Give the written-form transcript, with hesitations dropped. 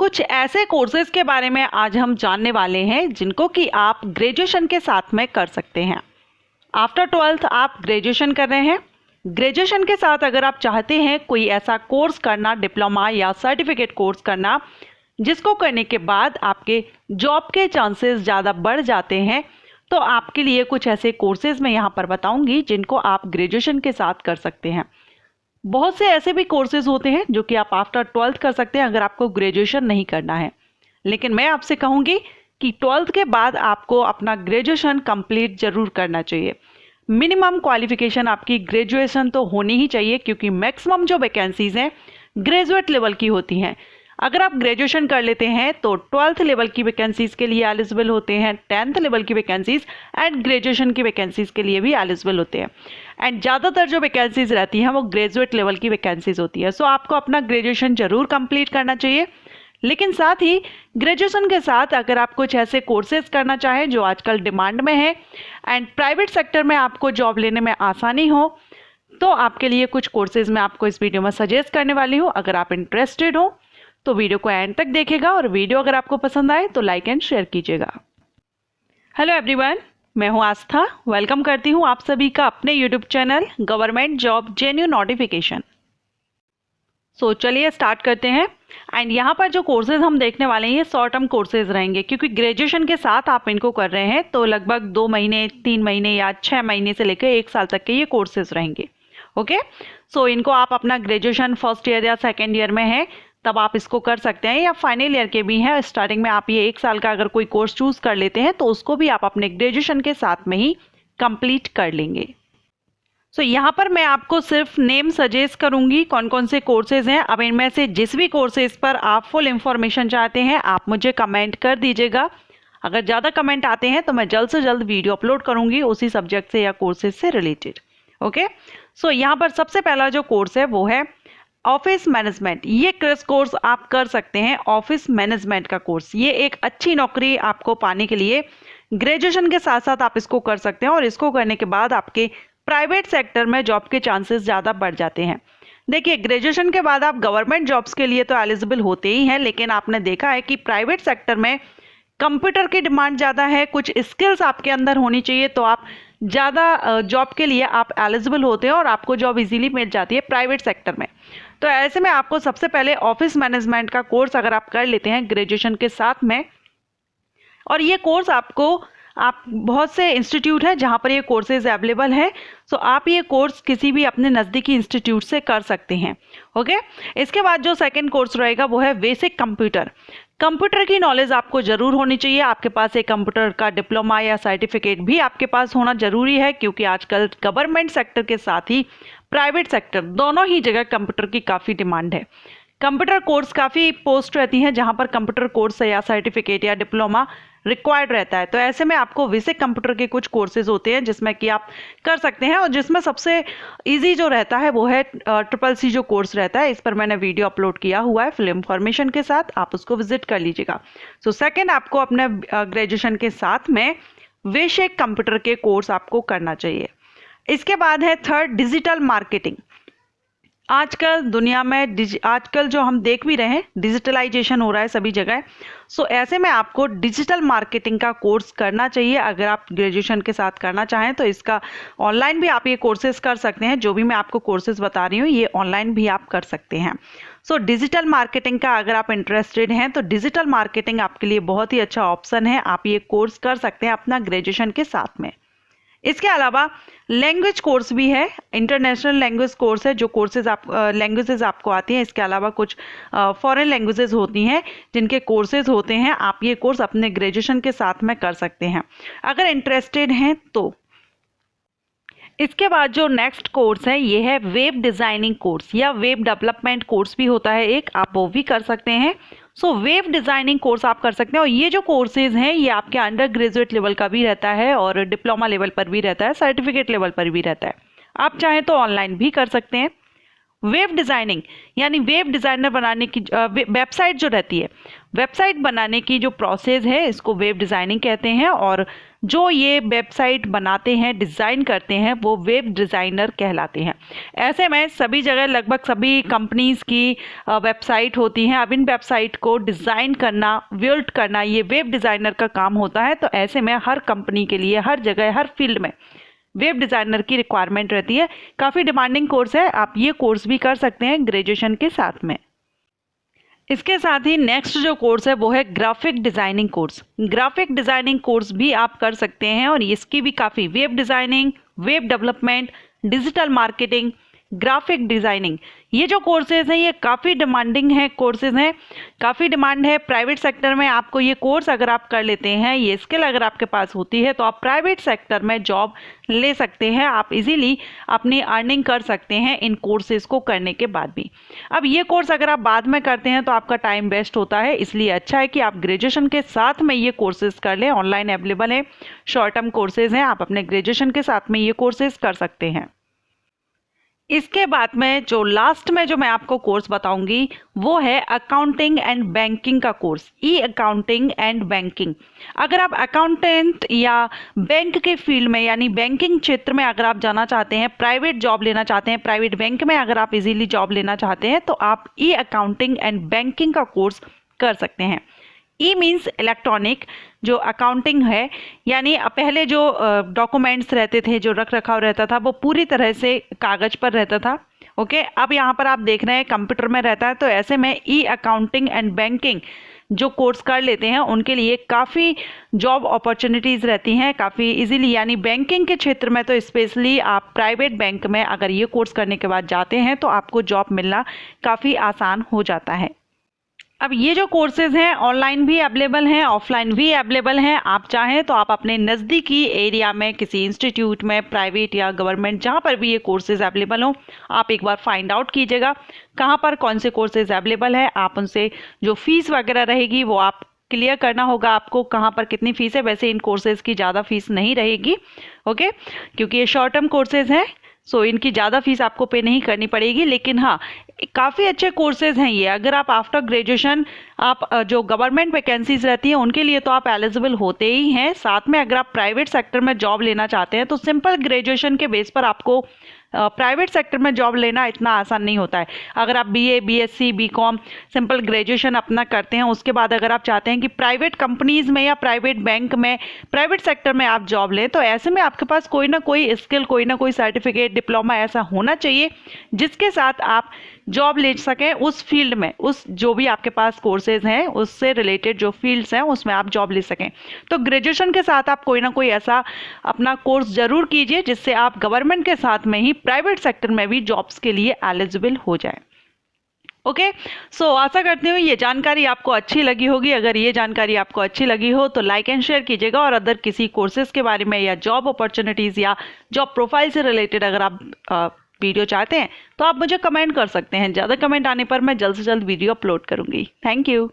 कुछ ऐसे कोर्सेज के बारे में आज हम जानने वाले हैं जिनको कि आप ग्रेजुएशन के साथ में कर सकते हैं। आफ्टर 12th आप ग्रेजुएशन कर रहे हैं। ग्रेजुएशन के साथ अगर आप चाहते हैं कोई ऐसा कोर्स करना, डिप्लोमा या सर्टिफिकेट कोर्स करना जिसको करने के बाद आपके जॉब के चांसेस ज़्यादा बढ़ जाते हैं, तो आपके लिए कुछ ऐसे कोर्सेज मैं यहाँ पर बताऊँगी जिनको आप ग्रेजुएशन के साथ कर सकते हैं। बहुत से ऐसे भी कोर्सेज होते हैं जो कि आप आफ्टर 12th कर सकते हैं अगर आपको ग्रेजुएशन नहीं करना है, लेकिन मैं आपसे कहूँगी कि 12th के बाद आपको अपना ग्रेजुएशन कंप्लीट ज़रूर करना चाहिए। मिनिमम क्वालिफिकेशन आपकी ग्रेजुएशन तो होनी ही चाहिए, क्योंकि मैक्सिमम जो वैकेंसीज़ हैं ग्रेजुएट लेवल की होती हैं। अगर आप ग्रेजुएशन कर लेते हैं तो 12th लेवल की वैकेंसीज़ के लिए एलिजिबल होते हैं, 10th लेवल की वैकेंसीज़ एंड ग्रेजुएशन की वैकेंसीज़ के लिए भी एलिजिबल होते हैं। एंड ज़्यादातर जो वैकेंसीज़ रहती हैं वो ग्रेजुएट लेवल की वैकेंसीज़ होती है। सो आपको अपना ग्रेजुएशन ज़रूर कंप्लीट करना चाहिए, लेकिन साथ ही ग्रेजुएशन के साथ अगर आप कुछ ऐसे कोर्सेज करना चाहें जो आजकल डिमांड में है एंड प्राइवेट सेक्टर में आपको जॉब लेने में आसानी हो, तो आपके लिए कुछ कोर्सेज मैं आपको इस वीडियो में सजेस्ट करने वाली हूँ। अगर आप इंटरेस्टेड हो तो वीडियो को एंड तक देखेगा और वीडियो अगर आपको पसंद आए तो लाइक एंड शेयर कीजिएगा। हेलो एवरीवन, मैं हूं आस्था। वेलकम करती हूं आप सभी का अपने YouTube channel government job genuine notification. So चलिए स्टार्ट करते हैं। एंड यहाँ पर जो कोर्सेज हम देखने वाले हैं ये शॉर्ट टर्म कोर्सेज रहेंगे, क्योंकि ग्रेजुएशन के साथ आप इनको कर रहे हैं तो लगभग 2 महीने, 3 महीने या 6 महीने से लेकर 1 साल तक के ये कोर्सेज रहेंगे। ओके, सो इनको आप अपना ग्रेजुएशन फर्स्ट ईयर या सेकेंड ईयर में है तब आप इसको कर सकते हैं, या फाइनल ईयर के भी हैं। स्टार्टिंग में आप ये 1 साल का अगर कोई कोर्स चूज कर लेते हैं तो उसको भी आप अपने ग्रेजुएशन के साथ में ही कंप्लीट कर लेंगे। सो यहाँ पर मैं आपको सिर्फ नेम सजेस्ट करूँगी कौन कौन से कोर्सेज हैं। अब इनमें से जिस भी कोर्सेज पर आप फुल इंफॉर्मेशन चाहते हैं आप मुझे कमेंट कर दीजिएगा। अगर ज़्यादा कमेंट आते हैं तो मैं जल्द से जल्द वीडियो अपलोड करूँगी उसी सब्जेक्ट से या कोर्सेज से रिलेटेड। ओके, सो यहाँ पर सबसे पहला जो कोर्स है वो है ऑफिस मैनेजमेंट। ये कोर्स आप कर सकते हैं। ऑफिस मैनेजमेंट का कोर्स, ये एक अच्छी नौकरी आपको पाने के लिए ग्रेजुएशन के साथ साथ आप इसको कर सकते हैं और इसको करने के बाद आपके प्राइवेट सेक्टर में जॉब के चांसेस ज़्यादा बढ़ जाते हैं। देखिए, ग्रेजुएशन के बाद आप गवर्नमेंट जॉब्स के लिए तो एलिजिबल होते ही हैं, लेकिन आपने देखा है कि प्राइवेट सेक्टर में कंप्यूटर की डिमांड ज़्यादा है, कुछ स्किल्स आपके अंदर होनी चाहिए, तो आप ज़्यादा जॉब के लिए आप एलिजिबल होते हैं और आपको जॉब इजीली मिल जाती है प्राइवेट सेक्टर में। तो ऐसे में आपको सबसे पहले ऑफिस मैनेजमेंट का कोर्स अगर आप कर लेते हैं ग्रेजुएशन के साथ में, और ये कोर्स आप बहुत से इंस्टीट्यूट है जहाँ पर ये कोर्सेज अवेलेबल है, सो आप ये कोर्स किसी भी अपने नज़दीकी इंस्टीट्यूट से कर सकते हैं। ओके, इसके बाद जो सेकंड कोर्स रहेगा वो है बेसिक कंप्यूटर। कंप्यूटर की नॉलेज आपको ज़रूर होनी चाहिए। आपके पास एक कंप्यूटर का डिप्लोमा या सर्टिफिकेट भी आपके पास होना ज़रूरी है, क्योंकि आजकल गवर्नमेंट सेक्टर के साथ ही प्राइवेट सेक्टर दोनों ही जगह कंप्यूटर की काफ़ी डिमांड है। कंप्यूटर कोर्स काफ़ी पोस्ट रहती हैं जहां पर कंप्यूटर कोर्स या सर्टिफिकेट या डिप्लोमा रिक्वायर्ड रहता है। तो ऐसे में आपको बेसिक कंप्यूटर के कुछ कोर्सेज होते हैं जिसमें कि आप कर सकते हैं, और जिसमें सबसे इजी जो रहता है वो है CCC जो कोर्स रहता है। इस पर मैंने वीडियो अपलोड किया हुआ है फुल इंफॉर्मेशन के साथ, आप उसको विजिट कर लीजिएगा। सो सेकेंड, आपको अपने ग्रेजुएशन के साथ में बेसिक कंप्यूटर के कोर्स आपको करना चाहिए। इसके बाद है थर्ड, डिजिटल मार्केटिंग। आजकल दुनिया में आजकल जो हम देख भी रहे हैं डिजिटलाइजेशन हो रहा है सभी जगह। सो ऐसे में आपको डिजिटल मार्केटिंग का कोर्स करना चाहिए। अगर आप ग्रेजुएशन के साथ करना चाहें तो इसका ऑनलाइन भी आप ये कोर्सेज कर सकते हैं। जो भी मैं आपको कोर्सेज बता रही हूँ ये ऑनलाइन भी आप कर सकते हैं। सो डिजिटल मार्केटिंग का अगर आप इंटरेस्टेड हैं तो डिजिटल मार्केटिंग आपके लिए बहुत ही अच्छा ऑप्शन है। आप ये कोर्स कर सकते हैं अपना ग्रेजुएशन के साथ में। इसके अलावा लैंग्वेज कोर्स भी है, इंटरनेशनल लैंग्वेज कोर्स है। जो कोर्सेज लैंग्वेजेस आपको आती हैं, इसके अलावा कुछ फॉरेन लैंग्वेजेस होती हैं जिनके कोर्सेज होते हैं। आप ये कोर्स अपने ग्रेजुएशन के साथ में कर सकते हैं अगर इंटरेस्टेड हैं तो। इसके बाद जो नेक्स्ट कोर्स है ये है वेब डिज़ाइनिंग कोर्स, या वेब डेवलपमेंट कोर्स भी होता है एक, आप वो भी कर सकते हैं। सो वेब डिज़ाइनिंग कोर्स आप कर सकते हैं, और ये जो कोर्सेज हैं ये आपके अंडर ग्रेजुएट लेवल का भी रहता है और डिप्लोमा लेवल पर भी रहता है, सर्टिफिकेट लेवल पर भी रहता है। आप चाहें तो ऑनलाइन भी कर सकते हैं। वेब डिज़ाइनिंग यानी वेब डिज़ाइनर बनाने की वेबसाइट जो रहती है, वेबसाइट बनाने की जो प्रोसेस है इसको वेब डिज़ाइनिंग कहते हैं। और जो ये वेबसाइट बनाते हैं, डिज़ाइन करते हैं, वो वेब डिज़ाइनर कहलाते हैं। ऐसे में सभी जगह लगभग सभी कंपनीज़ की वेबसाइट होती हैं। अब इन वेबसाइट को डिज़ाइन करना, बिल्ड करना, ये वेब डिज़ाइनर का काम होता है। तो ऐसे में हर कंपनी के लिए, हर जगह, हर फील्ड में वेब डिज़ाइनर की रिक्वायरमेंट रहती है। काफ़ी डिमांडिंग कोर्स है, आप ये कोर्स भी कर सकते हैं ग्रेजुएशन के साथ में। इसके साथ ही नेक्स्ट जो कोर्स है वो है graphic designing course. Graphic designing course भी आप कर सकते हैं और इसकी भी काफ़ी web designing, web development, digital marketing, graphic designing, ये जो कोर्सेज हैं ये काफ़ी डिमांडिंग है कोर्सेज हैं, काफ़ी डिमांड है प्राइवेट सेक्टर में। आपको ये कोर्स अगर आप कर लेते हैं, ये स्किल अगर आपके पास होती है तो आप प्राइवेट सेक्टर में जॉब ले सकते हैं। आप इजीली अपनी अर्निंग कर सकते हैं इन कोर्सेज को करने के बाद भी। अब ये कोर्स अगर आप बाद में करते हैं तो आपका टाइम वेस्ट होता है, इसलिए अच्छा है कि आप ग्रेजुएशन के साथ में ये कोर्सेज कर लें। ऑनलाइन अवेलेबल है, शॉर्ट टर्म कोर्सेज हैं, आप अपने ग्रेजुएशन के साथ में ये कोर्सेज कर सकते हैं। इसके बाद में जो लास्ट में जो मैं आपको कोर्स बताऊंगी वो है अकाउंटिंग एंड बैंकिंग का course, E accounting and banking. अगर आप अकाउंटेंट या बैंक के फील्ड में यानी बैंकिंग क्षेत्र में अगर आप जाना चाहते हैं, प्राइवेट जॉब लेना चाहते हैं, प्राइवेट बैंक में अगर आप इजीली जॉब लेना चाहते हैं तो आप ई अकाउंटिंग एंड बैंकिंग का कोर्स कर सकते हैं। ई मीन्स इलेक्ट्रॉनिक, जो अकाउंटिंग है यानी पहले जो डॉक्यूमेंट्स रहते थे, जो रख रखाव रहता था वो पूरी तरह से कागज़ पर रहता था। ओके, अब यहाँ पर आप देख रहे हैं कंप्यूटर में रहता है। तो ऐसे में ई अकाउंटिंग एंड बैंकिंग जो कोर्स कर लेते हैं उनके लिए काफ़ी जॉब अपॉर्चुनिटीज़ रहती हैं काफ़ी इजीली। यानी बैंकिंग के क्षेत्र में तो स्पेशली आप प्राइवेट बैंक में अगर ये कोर्स करने के बाद जाते हैं तो आपको जॉब मिलना काफ़ी आसान हो जाता है। अब ये जो कोर्सेज़ हैं ऑनलाइन भी अवेलेबल हैं, ऑफलाइन भी अवेलेबल हैं। आप चाहें तो आप अपने नज़दीकी एरिया में किसी इंस्टीट्यूट में, प्राइवेट या गवर्नमेंट, जहाँ पर भी ये कोर्सेज़ अवेलेबल हों, आप एक बार फाइंड आउट कीजिएगा कहाँ पर कौन से कोर्सेज़ अवेलेबल है। आप उनसे जो फ़ीस वगैरह रहेगी वो आप क्लियर करना होगा, आपको कहाँ पर कितनी फ़ीस है। वैसे इन कोर्सेज़ की ज़्यादा फ़ीस नहीं रहेगी, ओके, क्योंकि ये शॉर्ट टर्म कोर्सेज़ हैं, सो इनकी ज़्यादा फीस आपको पे नहीं करनी पड़ेगी। लेकिन हाँ, काफ़ी अच्छे कोर्सेज़ हैं ये। अगर आप आफ्टर ग्रेजुएशन आप जो गवर्नमेंट वैकेंसीज रहती हैं उनके लिए तो आप एलिजिबल होते ही हैं। साथ में अगर आप प्राइवेट सेक्टर में जॉब लेना चाहते हैं तो सिंपल ग्रेजुएशन के बेस पर आपको प्राइवेट सेक्टर में जॉब लेना इतना आसान नहीं होता है। अगर आप BA, BSc, BCom simple graduation अपना करते हैं, उसके बाद अगर आप चाहते हैं कि प्राइवेट कंपनीज़ में या प्राइवेट बैंक में, प्राइवेट सेक्टर में आप जॉब लें, तो ऐसे में आपके पास कोई ना कोई स्किल, कोई ना कोई सर्टिफिकेट, डिप्लोमा ऐसा होना चाहिए जिसके साथ आप जॉब ले सकें उस फील्ड में, उस जो भी आपके पास कोर्सेज हैं उससे रिलेटेड जो फील्ड्स हैं उसमें आप जॉब ले सकें। तो ग्रेजुएशन के साथ आप कोई ना कोई ऐसा अपना कोर्स ज़रूर कीजिए जिससे आप गवर्नमेंट के साथ में ही प्राइवेट सेक्टर में भी जॉब्स के लिए एलिजिबल हो जाए। ओके, सो आशा करती हूँ ये जानकारी आपको अच्छी लगी होगी। अगर ये जानकारी आपको अच्छी लगी हो तो लाइक एंड शेयर कीजिएगा, और अदर किसी कोर्सेज के बारे में या जॉब अपॉर्चुनिटीज़ या जॉब प्रोफाइल से रिलेटेड अगर आप वीडियो चाहते हैं तो आप मुझे कमेंट कर सकते हैं। ज़्यादा कमेंट आने पर मैं जल्द से जल्द वीडियो अपलोड करूँगी। Thank you.